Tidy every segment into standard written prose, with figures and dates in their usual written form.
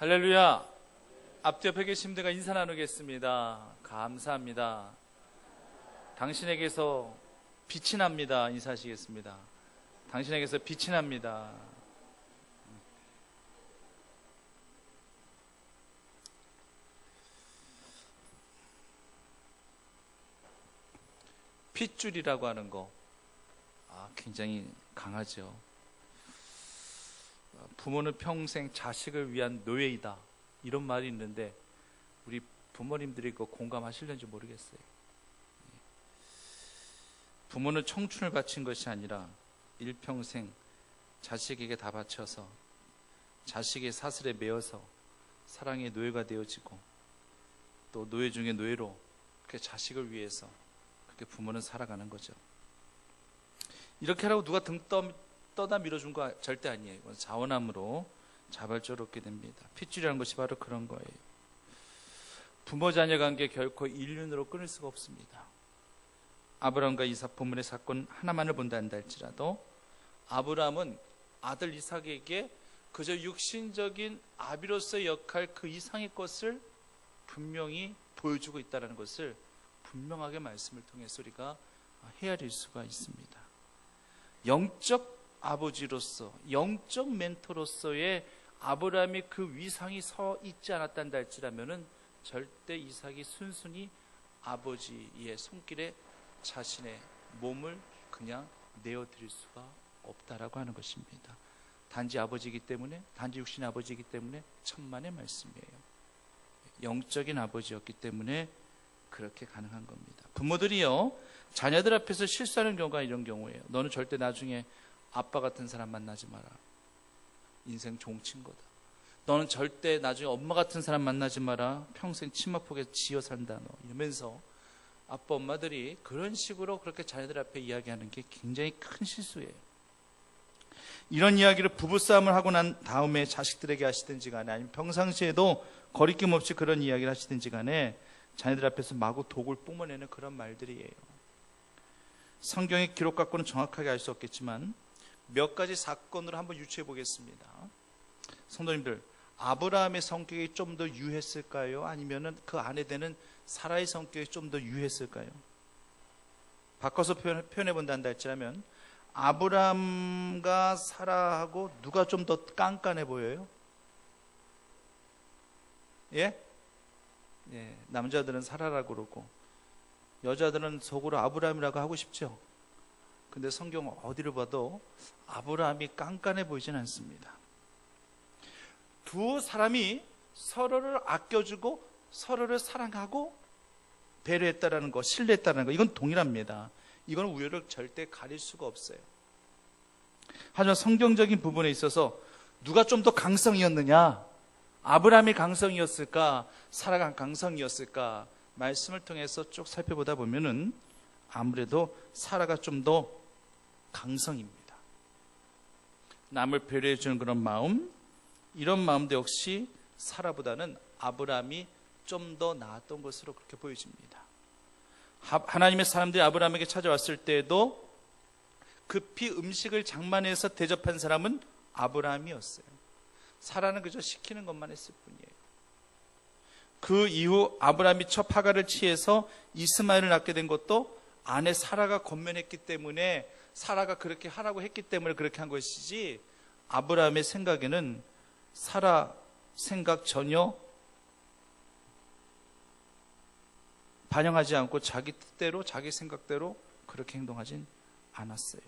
할렐루야. 앞뒤 옆에 계신 분들과 인사 나누겠습니다. 감사합니다. 당신에게서 빛이 납니다. 인사하시겠습니다. 당신에게서 빛이 납니다. 핏줄이라고 하는 거 굉장히 강하죠. 부모는 평생 자식을 위한 노예이다, 이런 말이 있는데 우리 부모님들이 그거 공감하실는지 모르겠어요. 부모는 청춘을 바친 것이 아니라 일평생 자식에게 다 바쳐서 자식의 사슬에 매여서 사랑의 노예가 되어지고, 또 노예 중에 노예로 그렇게 자식을 위해서 그렇게 부모는 살아가는 거죠. 이렇게 하라고 누가 등 떠다 밀어준 거 절대 아니에요. 이건 자원함으로 자발적으로 얻게 됩니다. 핏줄이라는 것이 바로 그런 거예요. 부모 자녀 관계 결코 인륜으로 끊을 수가 없습니다. 아브라함과 이삭 본문의 사건 하나만을 본다는다 할지라도 아브라함은 아들 이삭에게 그저 육신적인 아비로서의 역할 그 이상의 것을 분명히 보여주고 있다는 것을 분명하게 말씀을 통해서 우리가 헤아릴 수가 있습니다. 영적 아버지로서, 영적 멘토로서의 아브라함의 그 위상이 서 있지 않았단다 할지라면은 절대 이삭이 순순히 아버지의 손길에 자신의 몸을 그냥 내어드릴 수가 없다라고 하는 것입니다. 단지 아버지이기 때문에, 단지 육신의 아버지이기 때문에 천만의 말씀이에요. 영적인 아버지였기 때문에 그렇게 가능한 겁니다. 부모들이요, 자녀들 앞에서 실수하는 경우가 이런 경우예요. 너는 절대 나중에 아빠 같은 사람 만나지 마라. 인생 종친 거다. 너는 절대 나중에 엄마 같은 사람 만나지 마라. 평생 치마폭에 지어 산다 너. 이러면서 아빠 엄마들이 그런 식으로 그렇게 자녀들 앞에 이야기하는 게 굉장히 큰 실수예요. 이런 이야기를 부부싸움을 하고 난 다음에 자식들에게 하시든지 간에, 아니면 평상시에도 거리낌 없이 그런 이야기를 하시든지 간에 자녀들 앞에서 마구 독을 뿜어내는 그런 말들이에요. 성경의 기록 갖고는 정확하게 알 수 없겠지만 몇 가지 사건으로 한번 유추해 보겠습니다. 성도님들, 아브라함의 성격이 좀 더 유했을까요? 아니면은 그 아내 되는 사라의 성격이 좀 더 유했을까요? 바꿔서 표현해 본다는 할지라면 아브라함과 사라하고 누가 좀 더 깐깐해 보여요? 예? 예, 남자들은 사라라고 그러고 여자들은 속으로 아브라함이라고 하고 싶죠. 근데 성경 어디를 봐도 아브라함이 깐깐해 보이진 않습니다. 두 사람이 서로를 아껴주고 서로를 사랑하고 배려했다라는 거, 신뢰했다는 거, 이건 동일합니다. 이건 우열을 절대 가릴 수가 없어요. 하지만 성경적인 부분에 있어서 누가 좀 더 강성이었느냐, 아브라함이 강성이었을까, 사라가 강성이었을까, 말씀을 통해서 쭉 살펴보다 보면은 아무래도 사라가 좀 더 강성입니다. 남을 배려해 주는 그런 마음, 이런 마음도 역시 사라보다는 아브라함이 좀 더 나았던 것으로 그렇게 보여집니다. 하나님의 사람들이 아브라함에게 찾아왔을 때에도 급히 음식을 장만해서 대접한 사람은 아브라함이었어요. 사라는 그저 시키는 것만 했을 뿐이에요. 그 이후 아브라함이 첫 하갈을 취해서 이스마엘을 낳게 된 것도 아내 사라가 권면했기 때문에, 사라가 그렇게 하라고 했기 때문에 그렇게 한 것이지, 아브라함의 생각에는 사라 생각 전혀 반영하지 않고 자기 뜻대로, 자기 생각대로 그렇게 행동하진 않았어요.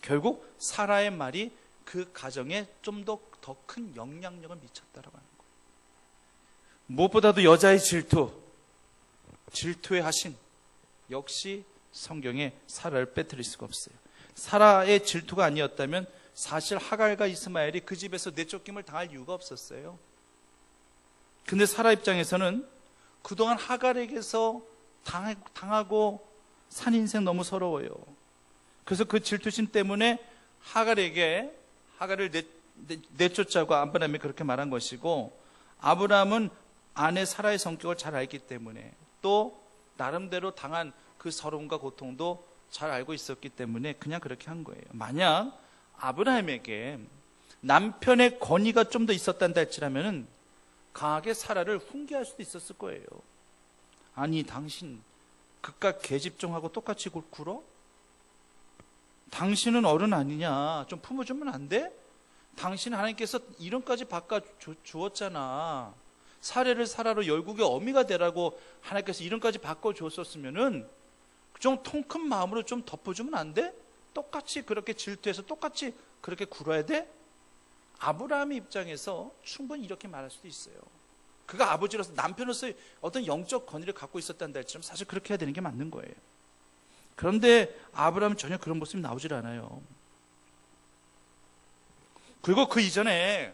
결국 사라의 말이 그 가정에 좀 더 큰 영향력을 미쳤다라고 하는 거예요. 무엇보다도 여자의 질투의 하신, 역시 성경에 사라를 빼뜨릴 수가 없어요. 사라의 질투가 아니었다면 사실 하갈과 이스마엘이 그 집에서 내쫓김을 당할 이유가 없었어요. 근데 사라 입장에서는 그동안 하갈에게서 당하고 산 인생 너무 서러워요. 그래서 그 질투심 때문에 하갈을 내쫓자고 아브라함이 그렇게 말한 것이고, 아브라함은 아내 사라의 성격을 잘 알기 때문에, 또 나름대로 당한 그 서러움과 고통도 잘 알고 있었기 때문에 그냥 그렇게 한 거예요. 만약 아브라함에게 남편의 권위가 좀 더 있었단다 할지라면 강하게 사라를 훈계할 수도 있었을 거예요. 아니, 당신 그깟 계집종하고 똑같이 굴어? 당신은 어른 아니냐? 좀 품어주면 안 돼? 당신 하나님께서 이름까지 바꿔주었잖아. 사례를 사라로 열국의 어미가 되라고 하나님께서 이름까지 바꿔주었었으면은 좀 통 큰 마음으로 좀 덮어주면 안 돼? 똑같이 그렇게 질투해서 똑같이 그렇게 굴어야 돼? 아브라함의 입장에서 충분히 이렇게 말할 수도 있어요. 그가 아버지로서 남편으로서 어떤 영적 권위를 갖고 있었다는 할지라도 사실 그렇게 해야 되는 게 맞는 거예요. 그런데 아브라함은 전혀 그런 모습이 나오질 않아요. 그리고 그 이전에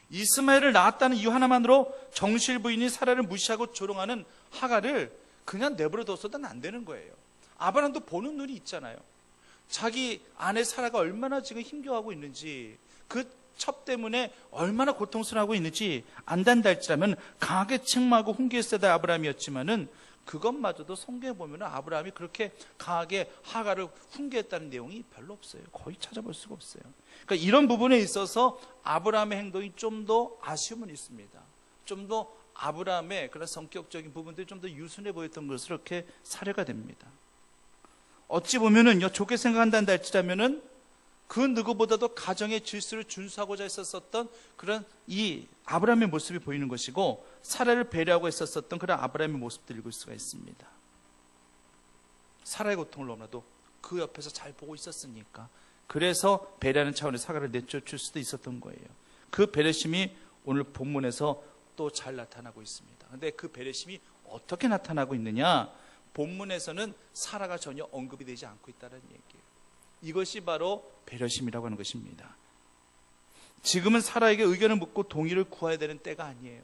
이스마엘을 낳았다는 이유 하나만으로 정실 부인이 사라를 무시하고 조롱하는 하갈을 그냥 내버려 뒀어도 안 되는 거예요. 아브라함도 보는 눈이 있잖아요. 자기 아내 사라가 얼마나 지금 힘겨워하고 있는지, 그 첩 때문에 얼마나 고통스러워하고 있는지 안단다 할지라면 강하게 책망하고 훈계했어야 아브라함이었지만은 그것마저도 성경에 보면 아브라함이 그렇게 강하게 하갈을 훈계했다는 내용이 별로 없어요. 거의 찾아볼 수가 없어요. 그러니까 이런 부분에 있어서 아브라함의 행동이 좀 더 아쉬움은 있습니다. 좀 더 아브라함의 그런 성격적인 부분들이 좀 더 유순해 보였던 것으로 이렇게 사례가 됩니다. 어찌 보면은요, 좋게 생각한다 할지라면은 그 누구보다도 가정의 질서를 준수하고자 했었던 그런 이 아브라함의 모습이 보이는 것이고, 사라를 배려하고 했었던 그런 아브라함의 모습들을 읽을 수가 있습니다. 사라의 고통을 너무나도 그 옆에서 잘 보고 있었으니까, 그래서 배려하는 차원에서 사라를 내쫓을 수도 있었던 거예요. 그 배려심이 오늘 본문에서 또 잘 나타나고 있습니다. 그런데 그 배려심이 어떻게 나타나고 있느냐? 본문에서는 사라가 전혀 언급이 되지 않고 있다는 얘기예요. 이것이 바로 배려심이라고 하는 것입니다. 지금은 사라에게 의견을 묻고 동의를 구해야 되는 때가 아니에요.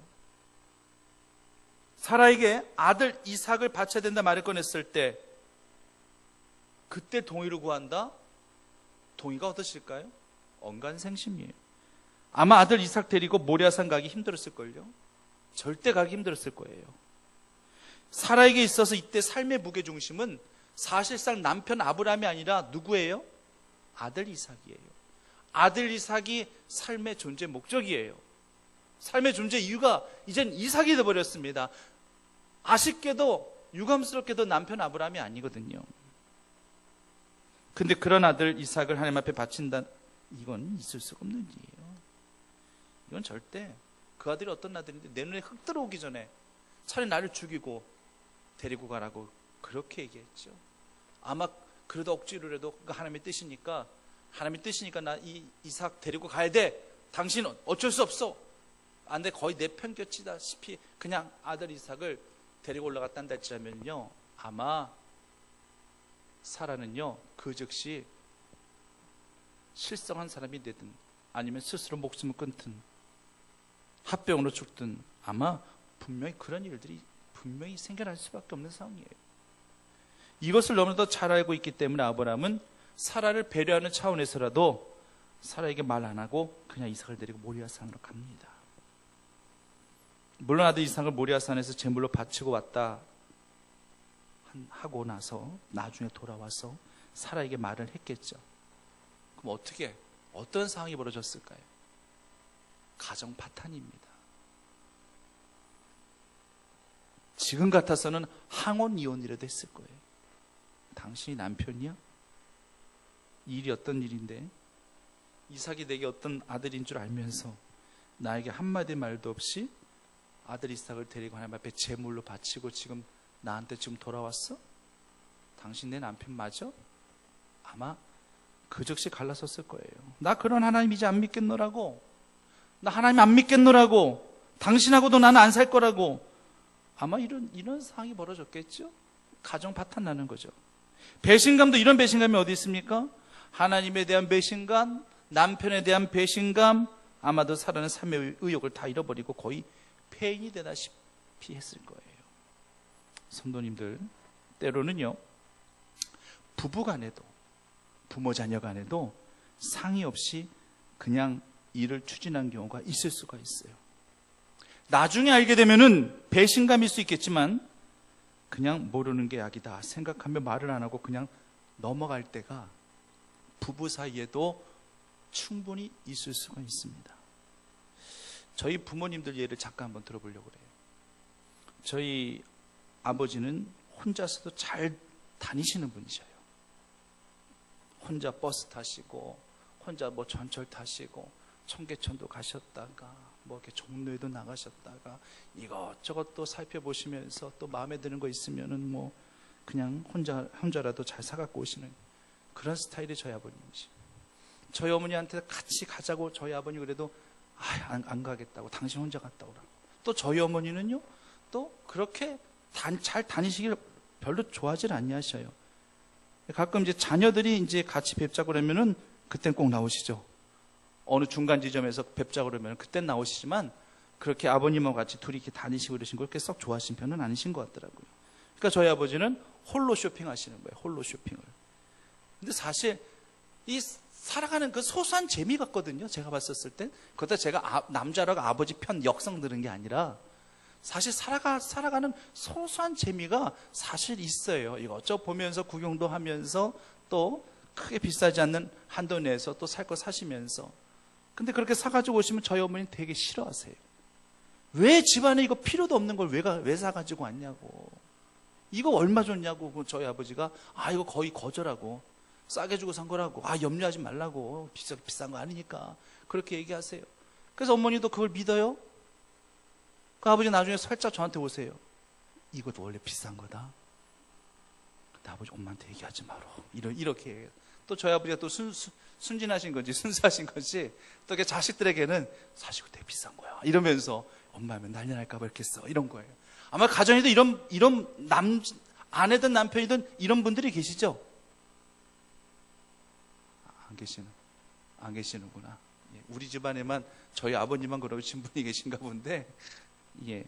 사라에게 아들 이삭을 바쳐야 된다 말을 꺼냈을 때, 그때 동의를 구한다? 동의가 어떠실까요? 언간생심이에요. 아마 아들 이삭 데리고 모리아산 가기 힘들었을걸요. 절대 가기 힘들었을 거예요. 사라에게 있어서 이때 삶의 무게중심은 사실상 남편 아브라함이 아니라 누구예요? 아들 이삭이에요. 아들 이삭이 삶의 존재 목적이에요. 삶의 존재 이유가 이젠 이삭이 되어버렸습니다. 아쉽게도 유감스럽게도 남편 아브라함이 아니거든요. 근데 그런 아들 이삭을 하나님 앞에 바친다, 이건 있을 수가 없는 일이에요. 이건 절대, 그 아들이 어떤 아들인데 내 눈에 흙 들어오기 전에 차라리 나를 죽이고 데리고 가라고 그렇게 얘기했죠. 아마 그래도 억지로라도 하나님의 뜻이니까, 하나님의 뜻이니까 나 이 이삭 데리고 가야 돼. 당신은 어쩔 수 없어. 안 돼. 거의 내 편 껴치다시피 그냥 아들 이삭을 데리고 올라갔단다 할지라면요, 아마 사라는요, 그 즉시 실성한 사람이 되든 아니면 스스로 목숨을 끊든 합병으로 죽든 아마 분명히 그런 일들이 분명히 생겨날 수밖에 없는 상황이에요. 이것을 너무나도 잘 알고 있기 때문에 아브라함은 사라를 배려하는 차원에서라도 사라에게 말 안 하고 그냥 이삭을 데리고 모리아산으로 갑니다. 물론 아들 이삭을 모리아산에서 제물로 바치고 왔다 하고 나서 나중에 돌아와서 사라에게 말을 했겠죠. 그럼 어떤 상황이 벌어졌을까요? 가정 파탄입니다. 지금 같아서는 항원 이혼이라도 했을 거예요. 당신이 남편이야? 일이 어떤 일인데? 이삭이 내게 어떤 아들인 줄 알면서 나에게 한마디 말도 없이 아들 이삭을 데리고 하나님 앞에 제물로 바치고 지금 나한테 지금 돌아왔어? 당신 내 남편 맞아? 아마 그 즉시 갈라섰을 거예요. 나 그런 하나님 이제 안 믿겠노라고. 나 하나님 안 믿겠노라고. 당신하고도 나는 안 살 거라고. 아마 이런 상황이 벌어졌겠죠? 가정 파탄 나는 거죠. 배신감도 이런 배신감이 어디 있습니까? 하나님에 대한 배신감, 남편에 대한 배신감, 아마도 사라는 삶의 의욕을 다 잃어버리고 거의 폐인이 되다시피 했을 거예요. 성도님들, 때로는요, 부부 간에도, 부모 자녀 간에도 상의 없이 그냥 일을 추진한 경우가 있을 수가 있어요. 나중에 알게 되면은 배신감일 수 있겠지만 그냥 모르는 게 약이다 생각하며 말을 안 하고 그냥 넘어갈 때가 부부 사이에도 충분히 있을 수가 있습니다. 저희 부모님들 예를 잠깐 한번 들어보려고 그래요. 저희 아버지는 혼자서도 잘 다니시는 분이셔요. 혼자 버스 타시고, 혼자 뭐 전철 타시고, 청계천도 가셨다가, 뭐 이렇게 종로에도 나가셨다가, 이것저것 또 살펴보시면서 또 마음에 드는 거 있으면은 뭐 그냥 혼자라도 잘 사갖고 오시는 그런 스타일이 저희 아버님이시. 저희 어머니한테 같이 가자고 저희 아버님 그래도 안 가겠다고, 당신 혼자 갔다 오라고. 또 저희 어머니는요, 또 그렇게 잘 다니시길 별로 좋아하질 아니하셔요. 가끔 이제 자녀들이 이제 같이 뵙자고 그러면은 그땐 꼭 나오시죠. 어느 중간 지점에서 뵙자고 그러면 그땐 나오시지만, 그렇게 아버님하고 같이 둘이 이렇게 다니시고 그러신 걸 그렇게 썩 좋아하신 편은 아니신 것 같더라고요. 그러니까 저희 아버지는 홀로 쇼핑하시는 거예요. 홀로 쇼핑을. 근데 사실 이 살아가는 그 소소한 재미 같거든요. 제가 봤었을 땐. 그것도 제가 남자라고 아버지 편 역성 들은 게 아니라, 사실 살아가는 소소한 재미가 사실 있어요. 이것저것 보면서 구경도 하면서, 또 크게 비싸지 않는 한도 내에서 또 살 거 사시면서. 근데 그렇게 사가지고 오시면 저희 어머니는 되게 싫어하세요. 왜 집안에 이거 필요도 없는 걸 왜 사가지고 왔냐고. 이거 얼마 줬냐고. 저희 아버지가 이거 거의 거저라고, 싸게 주고 산 거라고, 염려하지 말라고, 비싼 거 아니니까 그렇게 얘기하세요. 그래서 어머니도 그걸 믿어요. 그 아버지 나중에 살짝 저한테 오세요. 이것도 원래 비싼 거다. 근데 아버지 엄마한테 얘기하지 마라. 이렇게 얘기해요. 또 저희 아버지가 또 순진하신 건지 순수하신 건지, 또 이렇게 자식들에게는 사실 되게 비싼 거야 이러면서, 엄마 하면 난리 날까 봐 이렇게 써, 이런 거예요. 아마 가정에도 이런 아내든 남편이든 이런 분들이 계시죠? 안 계시는구나. 예, 우리 집안에만 저희 아버님만 그러신 분이 계신가 본데, 예.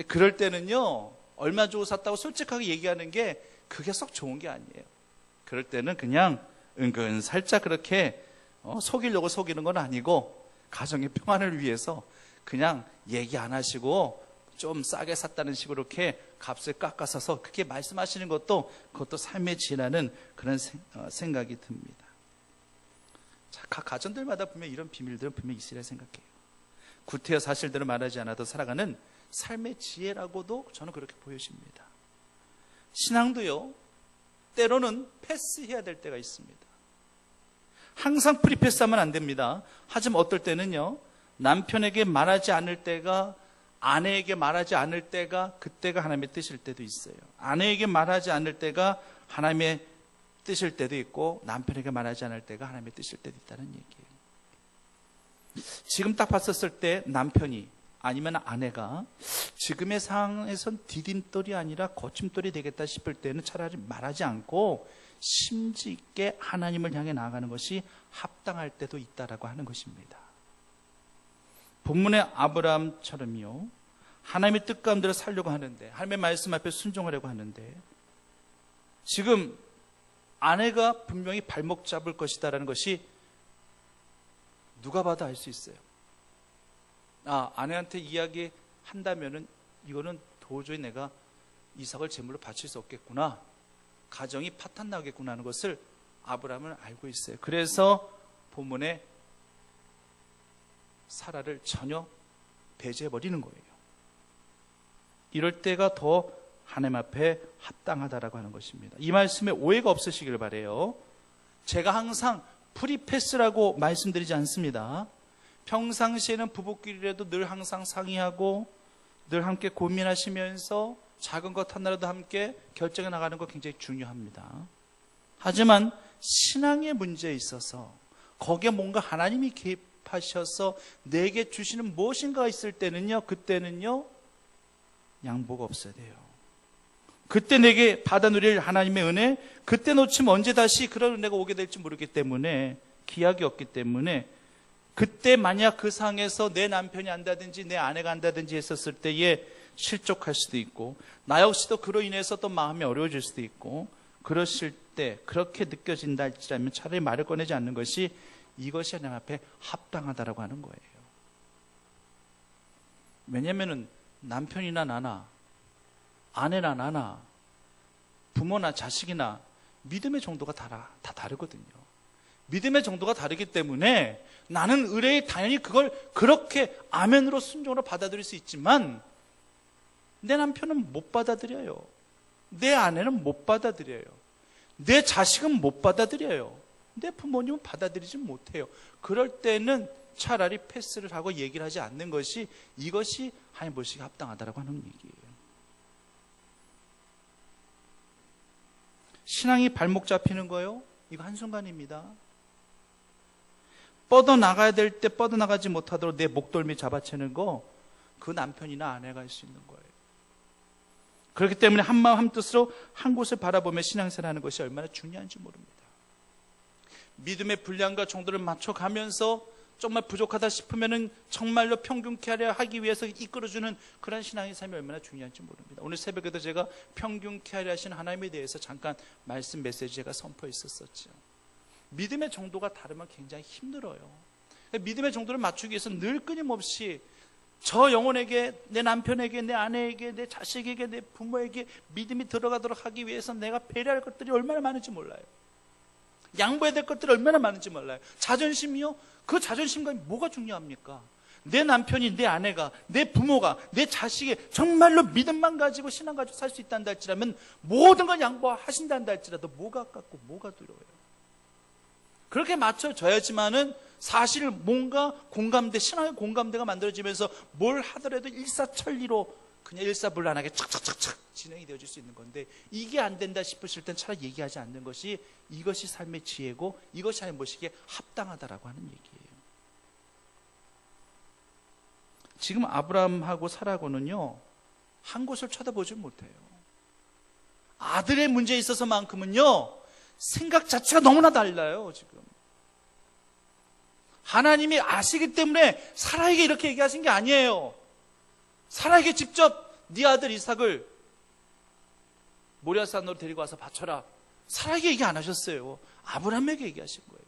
그럴 때는요, 얼마 주고 샀다고 솔직하게 얘기하는 게 그게 썩 좋은 게 아니에요. 그럴 때는 그냥 은근 살짝 그렇게 속이려고 속이는 건 아니고, 가정의 평안을 위해서 그냥 얘기 안 하시고 좀 싸게 샀다는 식으로 이렇게 값을 깎아서서 그렇게 말씀하시는 그것도 삶의 지혜라는 그런 생각이 듭니다. 자, 각 가정들마다 분명 이런 비밀들은 분명 있으리라 생각해요. 구태여 사실들을 말하지 않아도 살아가는 삶의 지혜라고도 저는 그렇게 보여집니다. 신앙도요, 때로는 패스해야 될 때가 있습니다. 항상 프리패스하면 안 됩니다. 하지만 어떨 때는요, 남편에게 말하지 않을 때가, 아내에게 말하지 않을 때가, 그때가 하나님의 뜻일 때도 있어요. 아내에게 말하지 않을 때가 하나님의 뜻일 때도 있고, 남편에게 말하지 않을 때가 하나님의 뜻일 때도 있다는 얘기예요. 지금 딱 봤었을 때 남편이 아니면 아내가 지금의 상황에선 디딤돌이 아니라 거침돌이 되겠다 싶을 때는 차라리 말하지 않고 심지 있게 하나님을 향해 나아가는 것이 합당할 때도 있다라고 하는 것입니다. 본문의 아브라함처럼요, 하나님의 뜻 가운데로 살려고 하는데, 하나님의 말씀 앞에 순종하려고 하는데, 지금 아내가 분명히 발목 잡을 것이다라는 것이 누가 봐도 알 수 있어요. 아내한테 이야기한다면은 이거는 도저히 내가 이삭을 제물로 바칠 수 없겠구나, 가정이 파탄 나겠구나 하는 것을 아브라함은 알고 있어요. 그래서 본문에 사라를 전혀 배제해버리는 거예요. 이럴 때가 더 하나님 앞에 합당하다라고 하는 것입니다. 이 말씀에 오해가 없으시길 바라요. 제가 항상 프리패스라고 말씀드리지 않습니다. 평상시에는 부부끼리라도 늘 항상 상의하고 늘 함께 고민하시면서 작은 것 하나라도 함께 결정해 나가는 거 굉장히 중요합니다. 하지만 신앙의 문제에 있어서 거기에 뭔가 하나님이 개입하셔서 내게 주시는 무엇인가 있을 때는요, 그때는요 양보가 없어야 돼요. 그때 내게 받아 누릴 하나님의 은혜, 그때 놓치면 언제 다시 그런 은혜가 오게 될지 모르기 때문에, 기약이 없기 때문에, 그때 만약 그 상에서 내 남편이 안다든지 내 아내가 안다든지 했었을 때에 실족할 수도 있고, 나 역시도 그로 인해서 또 마음이 어려워질 수도 있고, 그러실 때 그렇게 느껴진다 할지라면 차라리 말을 꺼내지 않는 것이, 이것이 하나님 앞에 합당하다라고 하는 거예요. 왜냐하면 남편이나 나나 아내나 나나 부모나 자식이나 믿음의 정도가 다 다르거든요. 믿음의 정도가 다르기 때문에 나는 의뢰에 당연히 그걸 그렇게 아멘으로 순종으로 받아들일 수 있지만 내 남편은 못 받아들여요. 내 아내는 못 받아들여요. 내 자식은 못 받아들여요. 내 부모님은 받아들이지 못해요. 그럴 때는 차라리 패스를 하고 얘기를 하지 않는 것이, 이것이 하나님 보시기에 합당하다라고 하는 얘기예요. 신앙이 발목 잡히는 거요, 이거 한순간입니다. 뻗어나가야 될 때 뻗어나가지 못하도록 내 목덜미 잡아채는 거, 그 남편이나 아내가 할 수 있는 거예요. 그렇기 때문에 한마음 한뜻으로 한 곳을 바라보며 신앙생활하는 것이 얼마나 중요한지 모릅니다. 믿음의 분량과 정도를 맞춰가면서 정말 부족하다 싶으면 정말로 평균케 하려 하기 위해서 이끌어주는 그런 신앙의 삶이 얼마나 중요한지 모릅니다. 오늘 새벽에도 제가 평균케 하려 하신 하나님에 대해서 잠깐 말씀 메시지 제가 선포했었죠. 믿음의 정도가 다르면 굉장히 힘들어요. 믿음의 정도를 맞추기 위해서 늘 끊임없이 저 영혼에게, 내 남편에게, 내 아내에게, 내 자식에게, 내 부모에게 믿음이 들어가도록 하기 위해서 내가 배려할 것들이 얼마나 많은지 몰라요. 양보해야 될 것들이 얼마나 많은지 몰라요. 자존심이요? 그 자존심과 뭐가 중요합니까? 내 남편이, 내 아내가, 내 부모가, 내 자식이 정말로 믿음만 가지고 신앙 가지고 살 수 있다는 할지라면 모든 걸 양보하신다는 할지라도 뭐가 아깝고 뭐가 두려워요. 그렇게 맞춰져야지만은 사실 뭔가 공감대, 신앙의 공감대가 만들어지면서 뭘 하더라도 일사천리로 그냥 일사불란하게 착착착착 진행이 되어질 수 있는 건데, 이게 안 된다 싶으실 땐 차라리 얘기하지 않는 것이, 이것이 삶의 지혜고 이것이 하나님 보시기에 합당하다라고 하는 얘기예요. 지금 아브라함하고 사라고는요, 한 곳을 쳐다보지 못해요. 아들의 문제에 있어서만큼은요, 생각 자체가 너무나 달라요. 지금 하나님이 아시기 때문에 사라에게 이렇게 얘기하신 게 아니에요. 사라에게 직접 네 아들 이삭을 모리아산으로 데리고 와서 바쳐라, 사라에게 얘기 안 하셨어요. 아브라함에게 얘기하신 거예요.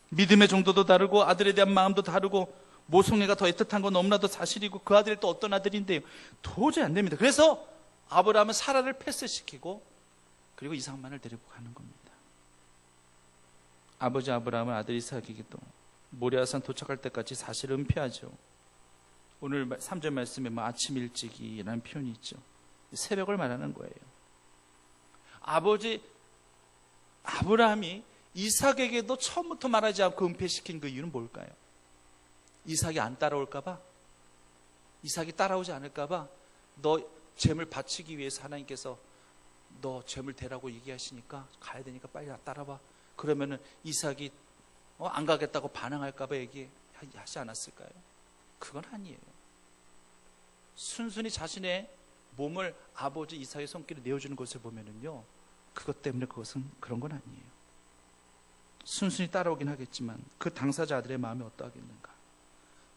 믿음의 정도도 다르고 아들에 대한 마음도 다르고, 모성애가 더 애틋한 건 너무나도 사실이고, 그 아들이 또 어떤 아들인데요, 도저히 안 됩니다. 그래서 아브라함은 사라를 패스시키고 그리고 이삭만을 데리고 가는 겁니다. 아버지 아브라함은 아들 이삭에게 또 모리아산 도착할 때까지 사실 은폐하죠. 오늘 3절 말씀에 아침 일찍이라는 표현이 있죠. 새벽을 말하는 거예요. 아버지 아브라함이 이삭에게도 처음부터 말하지 않고 은폐시킨 그 이유는 뭘까요? 이삭이 안 따라올까봐? 이삭이 따라오지 않을까봐? 너 재물 바치기 위해서 하나님께서 너 재물 대라고 얘기하시니까 가야 되니까 빨리 따라와. 그러면은 이삭이 안 가겠다고 반항할까봐 얘기하지 않았을까요? 그건 아니에요. 순순히 자신의 몸을 아버지 이삭의 손길에 내어주는 것을 보면은요, 그것 때문에 그것은 그런 건 아니에요. 순순히 따라오긴 하겠지만 그 당사자 아들의 마음이 어떠하겠는가.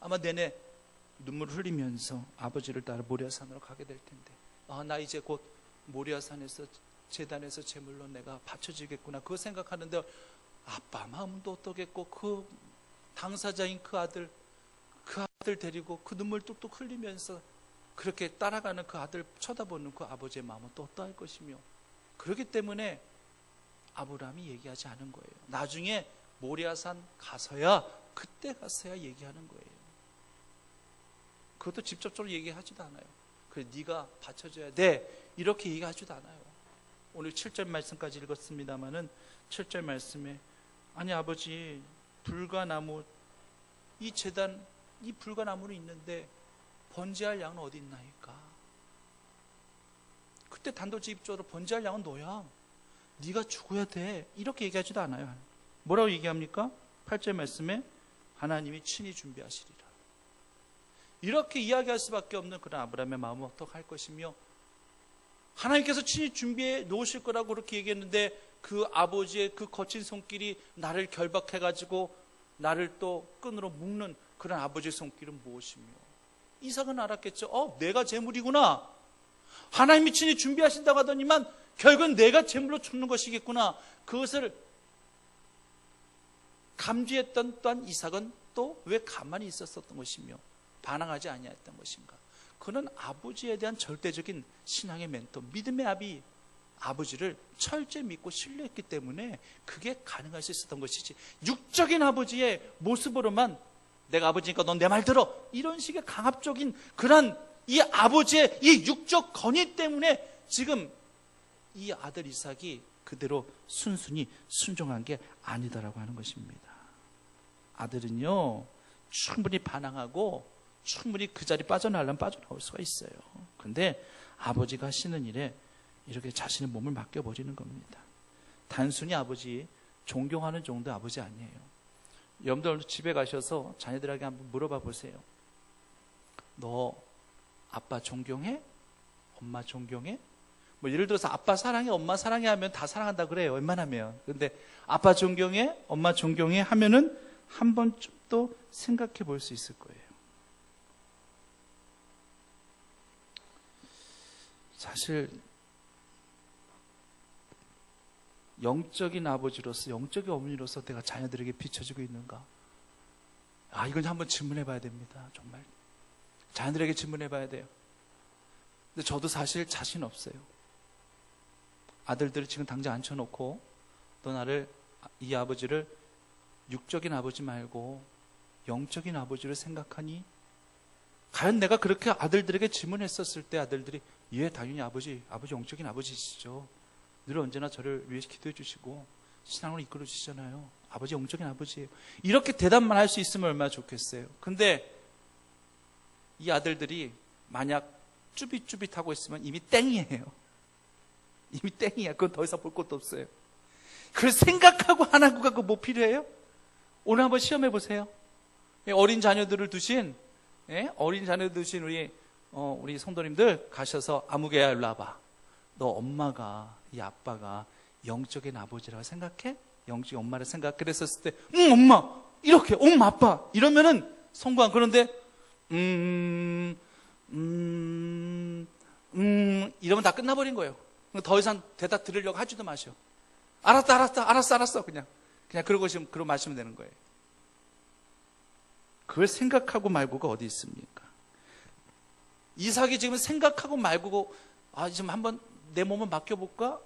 아마 내내 눈물을 흘리면서 아버지를 따라 모리아산으로 가게 될 텐데, 나 이제 곧 모리아산에서 제단에서 제물로 내가 바쳐지겠구나, 그거 생각하는데 아빠 마음도 어떠겠고, 그 당사자인 그 아들 데리고 그 눈물 뚝뚝 흘리면서 그렇게 따라가는 그 아들 쳐다보는 그 아버지의 마음은 또 어떠할 것이며, 그렇기 때문에 아브라함이 얘기하지 않은 거예요. 나중에 모리아산 가서야, 그때 가서야 얘기하는 거예요. 그것도 직접적으로 얘기하지도 않아요. 그래, 네가 바쳐줘야 돼, 이렇게 얘기하지도 않아요. 오늘 7절 말씀까지 읽었습니다마는 7절 말씀에, 아니 아버지, 불가나무, 이 제단, 이 불가나무는 있는데 번제할 양은 어디 있나이까? 그때 단도직입적으로 번제할 양은 너야, 네가 죽어야 돼, 이렇게 얘기하지도 않아요. 뭐라고 얘기합니까? 8절 말씀에 하나님이 친히 준비하시리라, 이렇게 이야기할 수밖에 없는 그런 아브라함의 마음은 어떡할 것이며, 하나님께서 친히 준비해 놓으실 거라고 그렇게 얘기했는데 그 아버지의 그 거친 손길이 나를 결박해가지고 나를 또 끈으로 묶는 그런 아버지의 손길은 무엇이며, 이삭은 알았겠죠. 내가 제물이구나, 하나님이 친히 준비하신다고 하더니만 결국은 내가 제물로 죽는 것이겠구나, 그것을 감지했던 또한 이삭은 또 왜 가만히 있었던 것이며 반항하지 아니했던 것인가. 그는 아버지에 대한 절대적인 신앙의 멘토, 믿음의 아비, 아버지를 철저히 믿고 신뢰했기 때문에 그게 가능할 수 있었던 것이지, 육적인 아버지의 모습으로만 내가 아버지니까 넌 내 말 들어, 이런 식의 강압적인 그런 이 아버지의 이 육적 권위 때문에 지금 이 아들 이삭이 그대로 순순히 순종한 게 아니다라고 하는 것입니다. 아들은요 충분히 반항하고 충분히 그 자리 빠져나오려면 빠져나올 수가 있어요. 그런데 아버지가 하시는 일에 이렇게 자신의 몸을 맡겨버리는 겁니다. 단순히 아버지 존경하는 정도 아버지 아니에요. 여러분들 집에 가셔서 자녀들에게 한번 물어봐 보세요. 너 아빠 존경해? 엄마 존경해? 뭐 예를 들어서 아빠 사랑해, 엄마 사랑해 하면 다 사랑한다 그래요, 웬만하면. 근데 아빠 존경해, 엄마 존경해 하면은 한 번쯤 또 생각해 볼 수 있을 거예요. 사실 영적인 아버지로서, 영적인 어머니로서 내가 자녀들에게 비춰지고 있는가? 이건 한번 질문해 봐야 됩니다. 정말 자녀들에게 질문해 봐야 돼요. 근데 저도 사실 자신 없어요. 아들들을 지금 당장 앉혀놓고 너 나를, 이 아버지를 육적인 아버지 말고 영적인 아버지를 생각하니? 과연 내가 그렇게 아들들에게 질문했었을 때 아들들이 예, 당연히 아버지 영적인 아버지시죠. 늘 언제나 저를 위해서 기도해 주시고 신앙을 이끌어 주시잖아요. 아버지 영적인 아버지예요. 이렇게 대답만 할 수 있으면 얼마나 좋겠어요. 근데 이 아들들이 만약 쭈삣쭈삣하고 있으면 이미 땡이에요. 이미 땡이야. 그건 더 이상 볼 것도 없어요. 그걸 생각하고 안 하고 가고 뭐 필요해요? 오늘 한번 시험해 보세요. 어린 자녀들을 두신 우리 성도님들 가셔서 아무개야 일로 와봐. 너 엄마가, 이 아빠가 영적인 아버지라고 생각해? 영적인 엄마를 생각? 그랬었을 때 응 엄마 이렇게, 응 아빠 이러면은 성공. 그런데 이러면 다 끝나버린 거예요. 더 이상 대답 들으려고 하지도 마셔. 알았어 그냥 그러고 마시면 되는 거예요. 그걸 생각하고 말고가 어디 있습니까? 이삭이 지금 생각하고 말고 지금 한번 내 몸을 맡겨볼까?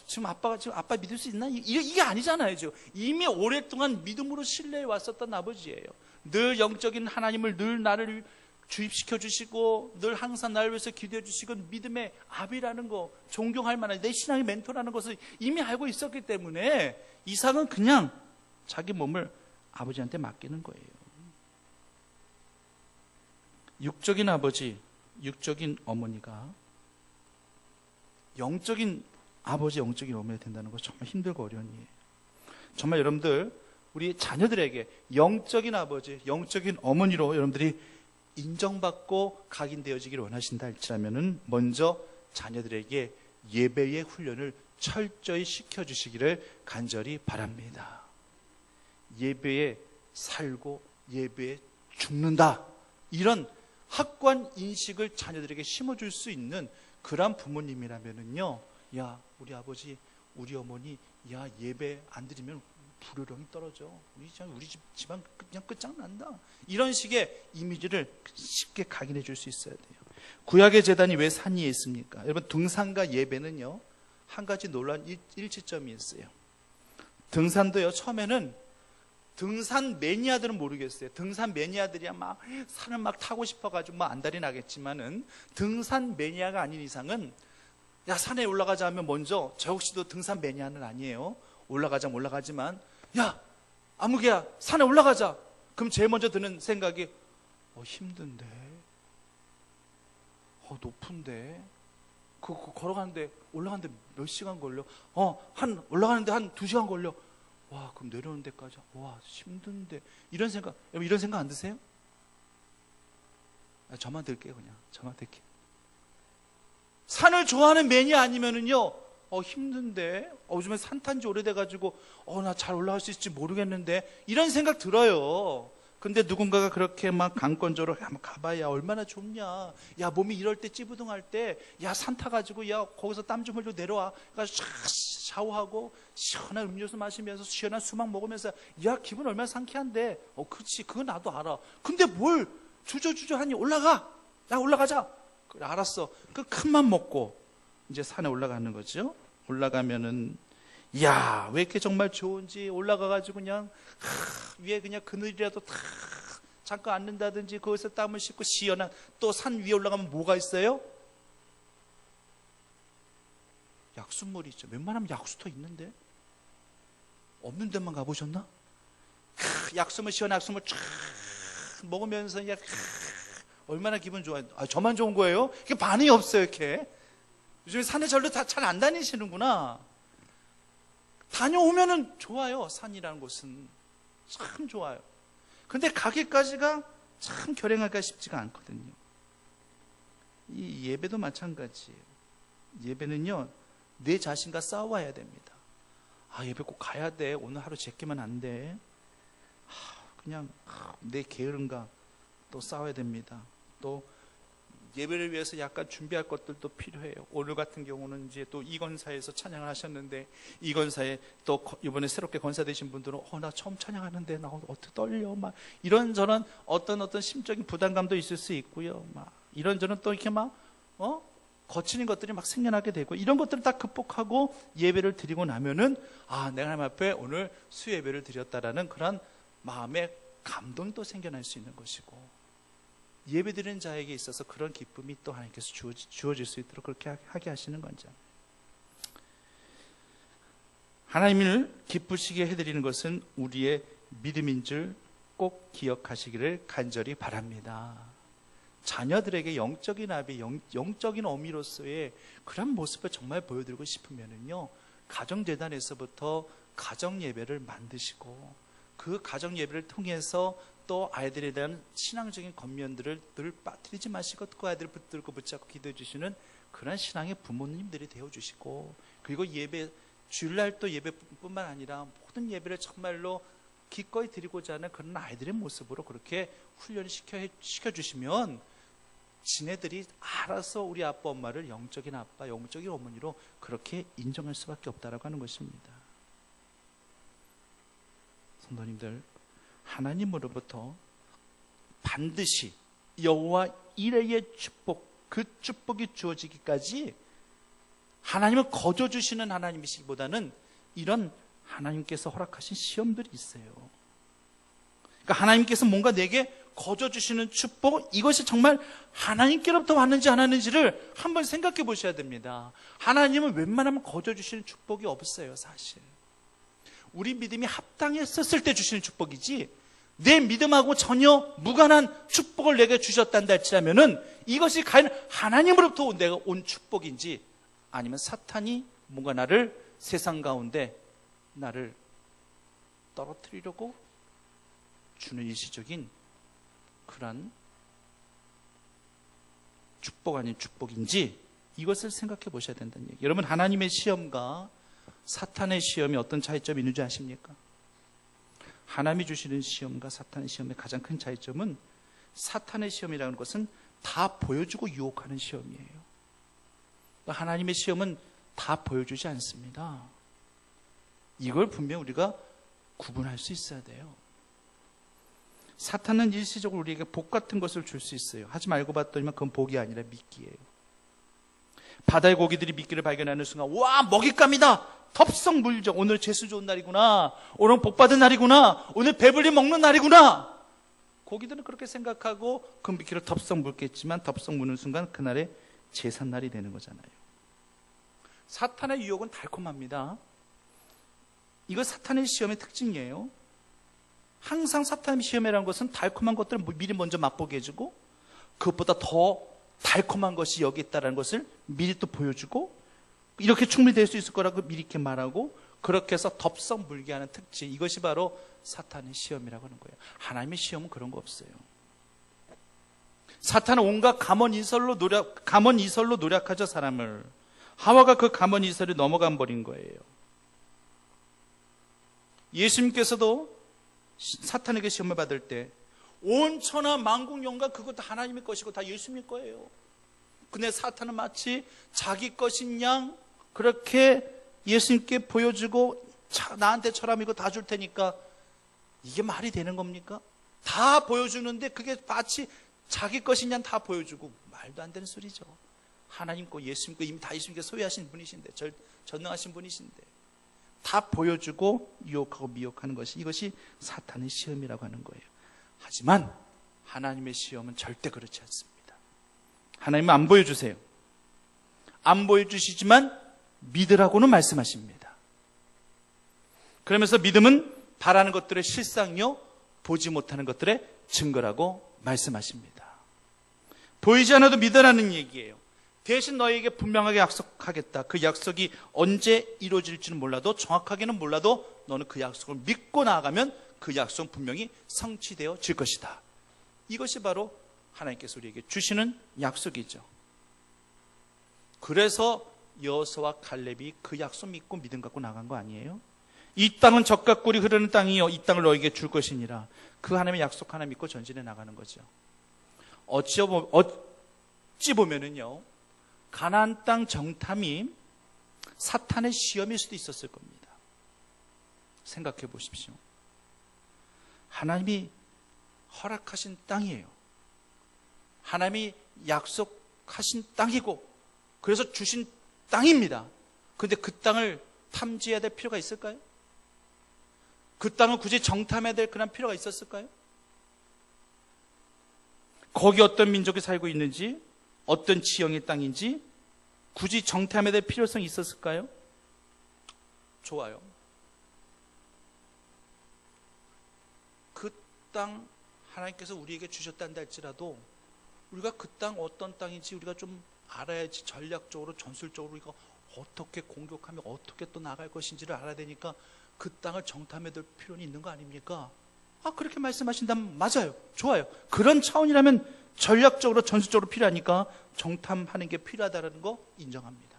지금 아빠 믿을 수 있나? 이게 아니잖아요. 지금 이미 오랫동안 믿음으로 신뢰해 왔었던 아버지예요. 늘 영적인 하나님을 늘 나를 주입시켜 주시고 늘 항상 나를 위해서 기도해 주시고 믿음의 아비라는 거, 존경할 만한 내 신앙의 멘토라는 것을 이미 알고 있었기 때문에 이삭은 그냥 자기 몸을 아버지한테 맡기는 거예요. 육적인 아버지, 육적인 어머니가 영적인 아버지, 영적인 어머니가 된다는 거 정말 힘들고 어려운 일이에요. 정말 여러분들 우리 자녀들에게 영적인 아버지, 영적인 어머니로 여러분들이 인정받고 각인되어지기를 원하신다 할지라면은 먼저 자녀들에게 예배의 훈련을 철저히 시켜주시기를 간절히 바랍니다. 예배에 살고 예배에 죽는다, 이런 확고한 인식을 자녀들에게 심어줄 수 있는 그런 부모님이라면은요, 야 우리 아버지 우리 어머니 예배 안 드리면 불효령이 떨어져, 우리 집안 그냥 끝장난다, 이런 식의 이미지를 쉽게 각인해 줄 수 있어야 돼요. 구약의 제단이 왜 산 위에 있습니까? 여러분 등산과 예배는요 한 가지 놀라운 일치점이 있어요. 등산도요 처음에는 등산 매니아들은 모르겠어요. 등산 매니아들이야 막 산을 막 타고 싶어가지고 막 안달이 나겠지만은 등산 매니아가 아닌 이상은 야 산에 올라가자 하면 먼저, 저 역시도 등산 매니아는 아니에요. 올라가지만 야 아무개야 산에 올라가자. 그럼 제일 먼저 드는 생각이 힘든데, 높은데, 걸어가는데 올라가는데 몇 시간 걸려? 올라가는데 한 2시간 걸려. 와, 그럼 내려오는 데까지 힘든데, 이런 생각 안 드세요? 저만 들게요. 그냥 저만 들게요. 산을 좋아하는 매니아 아니면은요 힘든데, 요즘에 산 탄지 오래돼가지고 나 잘 올라갈 수 있을지 모르겠는데, 이런 생각 들어요. 근데 누군가가 그렇게 막 강권적으로 한번 가봐야 얼마나 좋냐, 야 몸이 이럴 때 찌부둥할 때 야 산 타가지고 야 거기서 땀 좀 흘리고 내려와, 그래서 샤워하고 시원한 음료수 마시면서 시원한 수박 먹으면서 야 기분 얼마나 상쾌한데, 그렇지, 그거 나도 알아. 근데 뭘 주저주저하니, 올라가자. 그래 알았어. 그 큰맘 먹고 이제 산에 올라가는 거죠. 올라가면은 이야, 왜 이렇게 정말 좋은지 올라가가지고 그냥 위에 그냥 그늘이라도 다 잠깐 앉는다든지 거기서 땀을 씻고 시원한, 또 산 위에 올라가면 뭐가 있어요? 약수물이 있죠. 웬만하면 약수터 있는데 없는 데만 가보셨나? 약수물, 시원한 약수물 쫙 먹으면서 그냥 얼마나 기분 좋아요. 아, 저만 좋은 거예요? 이게 반응이 없어요. 이렇게 요즘에 산에 절로 다 잘 안 다니시는구나. 다녀오면은 좋아요. 산이라는 곳은 참 좋아요. 근데 가기까지가 참 결행하기가 쉽지가 않거든요. 이 예배도 마찬가지예요. 예배는요, 내 자신과 싸워야 됩니다. 아, 예배 꼭 가야 돼. 오늘 하루 제끼면 안 돼. 그냥 내 게으름과 또 싸워야 됩니다. 또 예배를 위해서 약간 준비할 것들도 필요해요. 오늘 같은 경우는 이제 또 이건사에서 찬양을 하셨는데, 이건사에 또 이번에 새롭게 권사되신 분들은 나 처음 찬양하는데 나 어떻게 떨려, 막 이런저런 어떤 심적인 부담감도 있을 수 있고요. 막 이런저런 또 이렇게 막 거치는 것들이 막 생겨나게 되고, 이런 것들을 다 극복하고 예배를 드리고 나면은 내가 하나님 앞에 오늘 수예배를 드렸다라는 그런 마음의 감동도 생겨날 수 있는 것이고, 예배드리는 자에게 있어서 그런 기쁨이 또 하나님께서 주어질 수 있도록 그렇게 하게 하시는 거죠. 하나님을 기쁘시게 해드리는 것은 우리의 믿음인 줄 꼭 기억하시기를 간절히 바랍니다. 자녀들에게 영적인 아비, 영적인 어미로서의 그런 모습을 정말 보여드리고 싶으면은요, 가정재단에서부터 가정예배를 만드시고, 그 가정예배를 통해서 또 아이들에 대한 신앙적인 겉면들을 늘 빠뜨리지 마시고, 그 아이들을 붙들고 붙잡고 기도해 주시는 그런 신앙의 부모님들이 되어주시고, 그리고 예배, 주일날 또 예배뿐만 아니라 모든 예배를 정말로 기꺼이 드리고자 하는 그런 아이들의 모습으로 그렇게 훈련을 시켜주시면 지네들이 알아서 우리 아빠 엄마를 영적인 아빠, 영적인 어머니로 그렇게 인정할 수밖에 없다라고 하는 것입니다. 성도님들, 하나님으로부터 반드시 여호와 이레의 축복, 그 축복이 주어지기까지 하나님은 거저 주시는 하나님이시기보다는 이런 하나님께서 허락하신 시험들이 있어요. 그러니까 하나님께서 뭔가 내게 거저 주시는 축복, 이것이 정말 하나님께로부터 왔는지 안 왔는지를 한번 생각해 보셔야 됩니다. 하나님은 웬만하면 거저 주시는 축복이 없어요. 사실 우리 믿음이 합당했었을 때 주시는 축복이지, 내 믿음하고 전혀 무관한 축복을 내게 주셨단다 할지라면은 이것이 과연 하나님으로부터 내가 온 축복인지, 아니면 사탄이 뭔가 나를 세상 가운데 나를 떨어뜨리려고 주는 일시적인 그런 축복 아닌 축복인지, 이것을 생각해 보셔야 된다는 얘기. 여러분, 하나님의 시험과 사탄의 시험이 어떤 차이점이 있는지 아십니까? 하나님이 주시는 시험과 사탄의 시험의 가장 큰 차이점은, 사탄의 시험이라는 것은 다 보여주고 유혹하는 시험이에요. 하나님의 시험은 다 보여주지 않습니다. 이걸 분명 우리가 구분할 수 있어야 돼요. 사탄은 일시적으로 우리에게 복 같은 것을 줄 수 있어요. 하지만 알고 봤더니만 그건 복이 아니라 미끼예요. 바다의 고기들이 미끼를 발견하는 순간, 와, 먹잇감이다! 덥석 물죠. 오늘 재수 좋은 날이구나. 오늘 복 받은 날이구나. 오늘 배불리 먹는 날이구나. 고기들은 그렇게 생각하고 그 미끼를 덥석 물겠지만, 덥석 무는 순간 그날의 제삿날이 되는 거잖아요. 사탄의 유혹은 달콤합니다. 이거 사탄의 시험의 특징이에요. 항상 사탄의 시험이라는 것은 달콤한 것들을 미리 먼저 맛보게 해주고, 그것보다 더 달콤한 것이 여기 있다는 것을 미리 또 보여주고, 이렇게 충분히 될 수 있을 거라고 미리 이렇게 말하고, 그렇게 해서 덥석 물게 하는 특징, 이것이 바로 사탄의 시험이라고 하는 거예요. 하나님의 시험은 그런 거 없어요. 사탄은 온갖 감언이설로 노력하죠, 사람을. 하와가 그 감언이설에 넘어가 버린 거예요. 예수님께서도 사탄에게 시험을 받을 때 온 천하 만국 영광 그것도 하나님의 것이고 다 예수님의 거예요. 근데 사탄은 마치 자기 것인 양 그렇게 예수님께 보여주고, 나한테 처럼 이거 다 줄 테니까, 이게 말이 되는 겁니까? 다 보여주는데 그게 마치 자기 것인 양 다 보여주고, 말도 안 되는 소리죠. 하나님 거 예수님 거 이미 다 예수님께 소유하신 분이신데, 전능하신 분이신데 다 보여주고 유혹하고 미혹하는 것이, 이것이 사탄의 시험이라고 하는 거예요. 하지만 하나님의 시험은 절대 그렇지 않습니다. 하나님은 안 보여주세요. 안 보여주시지만 믿으라고는 말씀하십니다. 그러면서 믿음은 바라는 것들의 실상이요 보지 못하는 것들의 증거라고 말씀하십니다. 보이지 않아도 믿으라는 얘기예요. 대신 너에게 분명하게 약속하겠다. 그 약속이 언제 이루어질지는 몰라도, 정확하게는 몰라도 너는 그 약속을 믿고 나아가면 그 약속은 분명히 성취되어질 것이다. 이것이 바로 하나님께서 우리에게 주시는 약속이죠. 그래서 여호수아와 갈렙이 그 약속 믿고 믿음 갖고 나간 거 아니에요? 이 땅은 젖과 꿀이 흐르는 땅이요 이 땅을 너에게 줄 것이니라. 그 하나님의 약속 하나 믿고 전진해 나가는 거죠. 어찌 보면은요, 가나안 땅 정탐이 사탄의 시험일 수도 있었을 겁니다. 생각해 보십시오. 하나님이 허락하신 땅이에요. 하나님이 약속하신 땅이고, 그래서 주신 땅입니다. 그런데 그 땅을 탐지해야 될 필요가 있을까요? 그 땅을 굳이 정탐해야 될 그런 필요가 있었을까요? 거기 어떤 민족이 살고 있는지, 어떤 지형의 땅인지 굳이 정탐해야 될 필요성이 있었을까요? 좋아요. 그 땅 하나님께서 우리에게 주셨단다 할지라도 우리가 그 땅 어떤 땅인지 우리가 좀 알아야지. 전략적으로, 전술적으로 이거 어떻게 공격하며 어떻게 또 나갈 것인지를 알아야 되니까 그 땅을 정탐해야 될 필요는 있는 거 아닙니까? 그렇게 말씀하신다면 맞아요. 좋아요. 그런 차원이라면 전략적으로, 전술적으로 필요하니까 정탐하는 게 필요하다는 거 인정합니다.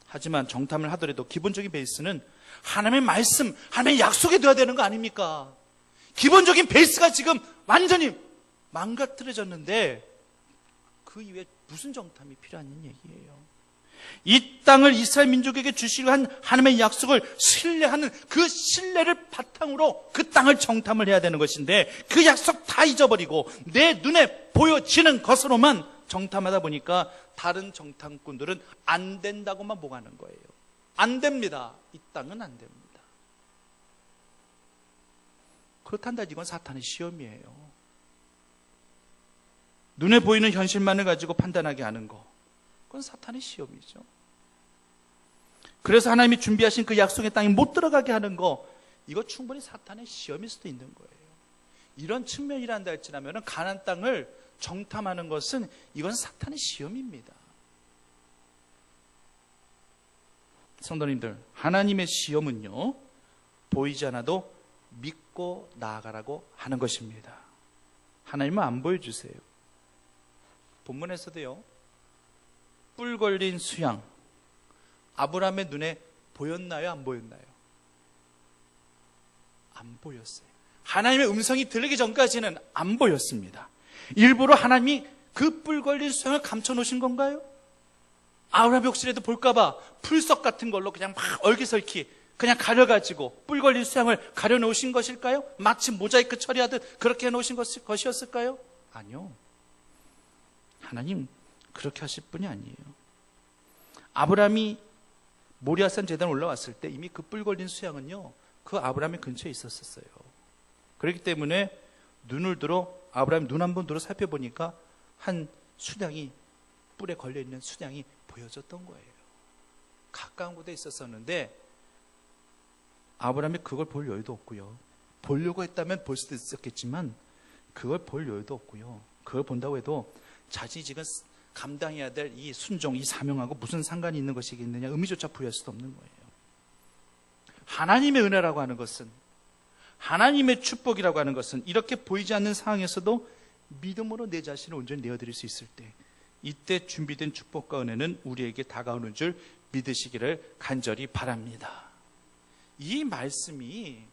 하지만 정탐을 하더라도 기본적인 베이스는 하나님의 말씀, 하나님의 약속이 되어야 되는 거 아닙니까? 기본적인 베이스가 지금 완전히 망가뜨려졌는데 그 이후에 무슨 정탐이 필요한 얘기예요? 이 땅을 이스라엘 민족에게 주시려 한 하나님의 약속을 신뢰하는 그 신뢰를 바탕으로 그 땅을 정탐을 해야 되는 것인데, 그 약속 다 잊어버리고 내 눈에 보여지는 것으로만 정탐하다 보니까 다른 정탐꾼들은 안 된다고만 보가는 거예요. 안 됩니다. 이 땅은 안 됩니다. 그렇단다. 이건 사탄의 시험이에요. 눈에 보이는 현실만을 가지고 판단하게 하는 거, 그건 사탄의 시험이죠. 그래서 하나님이 준비하신 그 약속의 땅에 못 들어가게 하는 거, 이거 충분히 사탄의 시험일 수도 있는 거예요. 이런 측면이란다 할지라면 가나안 땅을 정탐하는 것은 이건 사탄의 시험입니다. 성도님들, 하나님의 시험은요, 보이지 않아도 믿고 나아가라고 하는 것입니다. 하나님은 안 보여주세요. 본문에서도요, 뿔 걸린 수양, 아브라함의 눈에 보였나요? 안 보였나요? 안 보였어요. 하나님의 음성이 들리기 전까지는 안 보였습니다. 일부러 하나님이 그 뿔 걸린 수양을 감춰놓으신 건가요? 아브라함이 혹시라도 볼까봐 풀석 같은 걸로 그냥 막 얼기설키 그냥 가려가지고 뿔 걸린 수양을 가려놓으신 것일까요? 마치 모자이크 처리하듯 그렇게 해놓으신 것이었을까요? 아니요. 하나님 그렇게 하실 분이 아니에요. 아브라함이 모리아산 제단 올라왔을 때 이미 그 뿔 걸린 수양은요, 그 아브라함의 근처에 있었어요. 그렇기 때문에 눈을 들어 아브라함 눈 한 번 들어 살펴보니까 한 수양이, 뿔에 걸려있는 수양이 보여졌던 거예요. 가까운 곳에 있었었는데 아브라함이 그걸 볼 여유도 없고요. 보려고 했다면 볼 수도 있었겠지만 그걸 볼 여유도 없고요. 그걸 본다고 해도 자신이 지금 감당해야 될 이 순종, 이 사명하고 무슨 상관이 있는 것이겠느냐, 의미조차 부여할 수도 없는 거예요. 하나님의 은혜라고 하는 것은, 하나님의 축복이라고 하는 것은 이렇게 보이지 않는 상황에서도 믿음으로 내 자신을 온전히 내어드릴 수 있을 때, 이때 준비된 축복과 은혜는 우리에게 다가오는 줄 믿으시기를 간절히 바랍니다. 이 말씀이,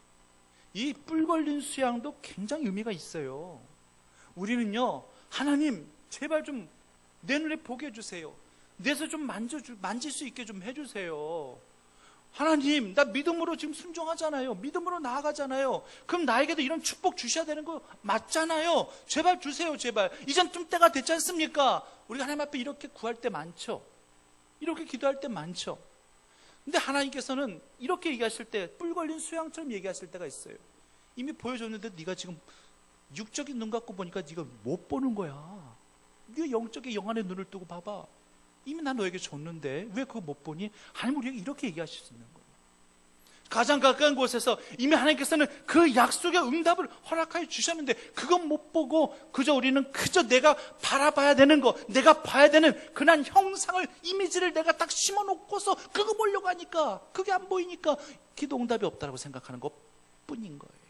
이 뿔 걸린 수양도 굉장히 의미가 있어요. 우리는요, 하나님 제발 좀 내 눈에 보게 해주세요. 내서 좀 만질 수 있게 좀 해주세요. 하나님, 나 믿음으로 지금 순종하잖아요. 믿음으로 나아가잖아요. 그럼 나에게도 이런 축복 주셔야 되는 거 맞잖아요. 제발 주세요, 제발. 이젠 좀 때가 됐지 않습니까? 우리가 하나님 앞에 이렇게 구할 때 많죠. 이렇게 기도할 때 많죠. 근데 하나님께서는 이렇게 얘기하실 때 뿔 걸린 수양처럼 얘기하실 때가 있어요. 이미 보여줬는데 네가 지금 육적인 눈 갖고 보니까 네가 못 보는 거야. 네가 영적인 영안의 눈을 뜨고 봐봐. 이미 나 너에게 줬는데 왜 그거 못 보니? 하나님 우리에게 이렇게 얘기하실 수 있는 거예요. 가장 가까운 곳에서 이미 하나님께서는 그 약속의 응답을 허락하여 주셨는데 그건 못 보고 그저 우리는 그저 내가 바라봐야 되는 거, 내가 봐야 되는 그런 형상을, 이미지를 내가 딱 심어놓고서 그거 보려고 하니까 그게 안 보이니까 기도 응답이 없다고 생각하는 것 뿐인 거예요.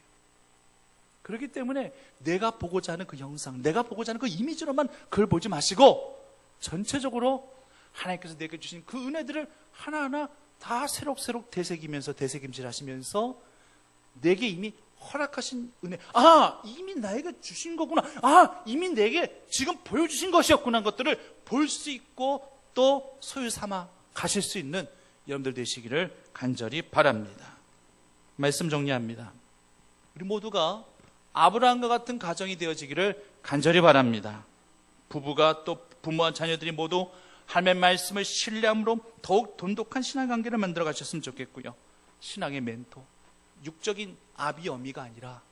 그렇기 때문에 내가 보고자 하는 그 형상, 내가 보고자 하는 그 이미지로만 그걸 보지 마시고 전체적으로 하나님께서 내게 주신 그 은혜들을 하나하나 다 새록새록 되새기면서 되새김질 하시면서 내게 이미 허락하신 은혜, 이미 나에게 주신 거구나, 이미 내게 지금 보여주신 것이었구나 하는 것들을 볼 수 있고 또 소유 삼아 가실 수 있는 여러분들 되시기를 간절히 바랍니다. 말씀 정리합니다. 우리 모두가 아브라함과 같은 가정이 되어지기를 간절히 바랍니다. 부부가 또 부모와 자녀들이 모두 하나님의 말씀을 신뢰함으로 더욱 돈독한 신앙관계를 만들어 가셨으면 좋겠고요. 신앙의 멘토, 육적인 아비 어미가 아니라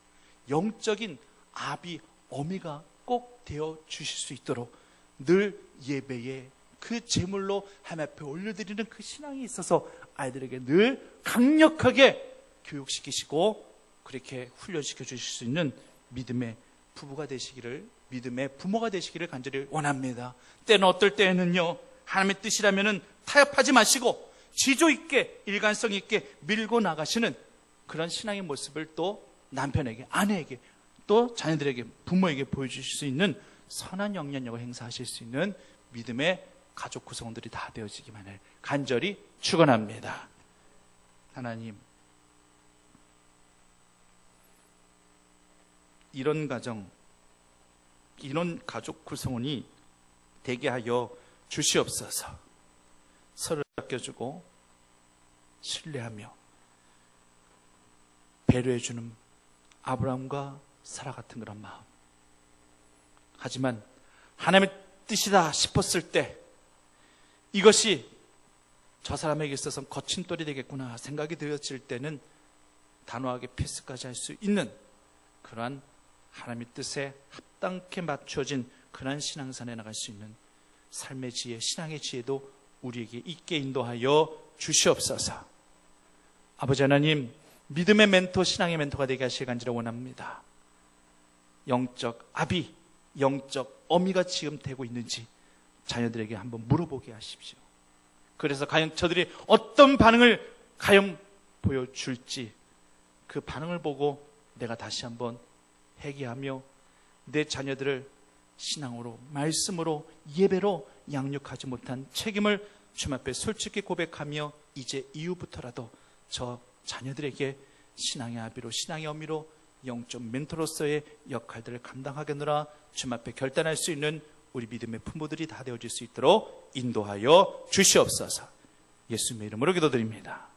영적인 아비 어미가 꼭 되어 주실 수 있도록 늘 예배에 그 제물로 하나님 앞에 올려드리는 그 신앙이 있어서 아이들에게 늘 강력하게 교육시키시고 그렇게 훈련시켜 주실 수 있는 믿음의 부부가 되시기를, 믿음의 부모가 되시기를 간절히 원합니다. 때는 어떨 때에는요, 하나님의 뜻이라면은 타협하지 마시고 지조 있게, 일관성 있게 밀고 나가시는 그런 신앙의 모습을 또 남편에게, 아내에게, 또 자녀들에게, 부모에게 보여주실 수 있는 선한 영향력을 행사하실 수 있는 믿음의 가족 구성원들이 다 되어지기만을 간절히 축원합니다. 하나님, 이런 가정, 이런 가족 구성원이 되게 하여 주시옵소서. 서로 아껴주고 신뢰하며 배려해주는 아브라함과 사라 같은 그런 마음. 하지만 하나님의 뜻이다 싶었을 때 이것이 저 사람에게 있어서 거친 돌이 되겠구나 생각이 되어질 때는 단호하게 패스까지 할 수 있는 그러한 하나님의 뜻에 합당케 맞춰진 그러한 신앙산에 나갈 수 있는 삶의 지혜, 신앙의 지혜도 우리에게 있게 인도하여 주시옵소서. 아버지 하나님, 믿음의 멘토, 신앙의 멘토가 되게 하시길 간절히 원합니다. 영적 아비, 영적 어미가 지금 되고 있는지 자녀들에게 한번 물어보게 하십시오. 그래서 과연 저들이 어떤 반응을 과연 보여줄지 그 반응을 보고 내가 다시 한번 회개하며 내 자녀들을 신앙으로, 말씀으로, 예배로 양육하지 못한 책임을 주님 앞에 솔직히 고백하며 이제 이후부터라도 저 자녀들에게 신앙의 아비로, 신앙의 어미로, 영적 멘토로서의 역할들을 감당하겠노라 주님 앞에 결단할 수 있는 우리 믿음의 부모들이 다 되어질 수 있도록 인도하여 주시옵소서. 예수님의 이름으로 기도드립니다.